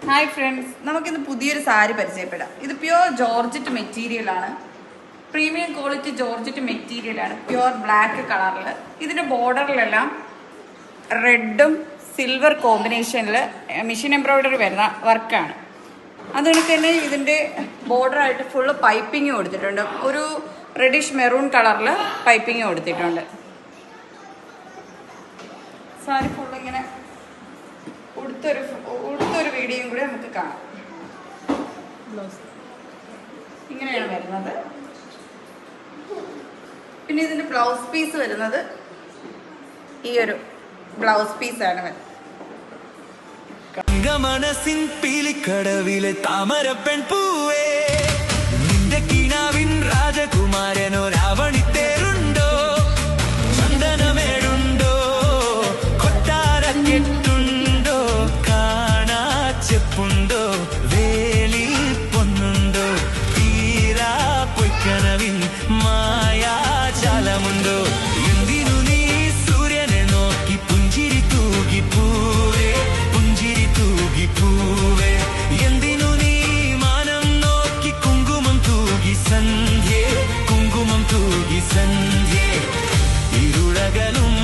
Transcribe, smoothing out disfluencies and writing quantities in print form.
Hi friends, നമുക്കിന്ന് പുതിയൊരു സാരി പരിചയപ്പെടാം. ഇത് പ്യുവർ ജോർജറ്റ് മെറ്റീരിയലാണ്. പ്രീമിയം ക്വാളിറ്റി ജോർജറ്റ് മെറ്റീരിയലാണ്. പ്യുവർ ബ്ലാക്ക് കളറിൽ. ഇതിൻ്റെ ബോർഡറിലെല്ലാം റെഡും സിൽവർ കോമ്പിനേഷനിൽ മെഷീൻ എംബ്രോയ്ഡറി വരുന്ന വർക്കാണ്. അതുകൊണ്ട് തന്നെ ഇതിൻ്റെ ബോർഡറായിട്ട് ഫുള്ള് പൈപ്പിങ് കൊടുത്തിട്ടുണ്ട്. ഒരു റെഡിഷ് മെറൂൺ കളറിൽ പൈപ്പിങ് കൊടുത്തിട്ടുണ്ട്. സാരി ഫുള്ള് ഇങ്ങനെ ഉടുത്തൊരു വീഡിയോയും കൂടി നമുക്ക് കാണാം. ഇങ്ങനെയാണ് വരുന്നത്. പിന്നെ ഇതിന്റെ ബ്ലൗസ് പീസ് വരുന്നത് ഈ ഒരു ബ്ലൗസ് പീസാണ് വരുന്നത്. മനസ്സിൻ പീലിക്കടവിലെ താമര പെൺപൂവേ, നിന്റെ കിനാവിൻ രാജകുമാരനോ രാവണിത്തേരുണ്ടോ, ചന്ദനമേടുണ്ടോ, കൊട്ടാരക്കെട്ടുണ്ടോ, കാണാച്ചെപ്പുണ്ടോ, വേലി പൊന്നുണ്ടോ, തീരാ പൊയ്ക്കനവിൻ മായാജാലമുണ്ടോ, എന്തിനു നീ സൂര്യനെ നോക്കി പുഞ്ചിരി തൂകി പൂവേ, പുഞ്ചിരി തൂകി പൂവേ, എന്തിനു നീ മാനം നോക്കി കുങ്കുമം തൂകി സന്ധ്യേ, കുങ്കുമം തൂകി സന്ധ്യേ, ഇരുളകലും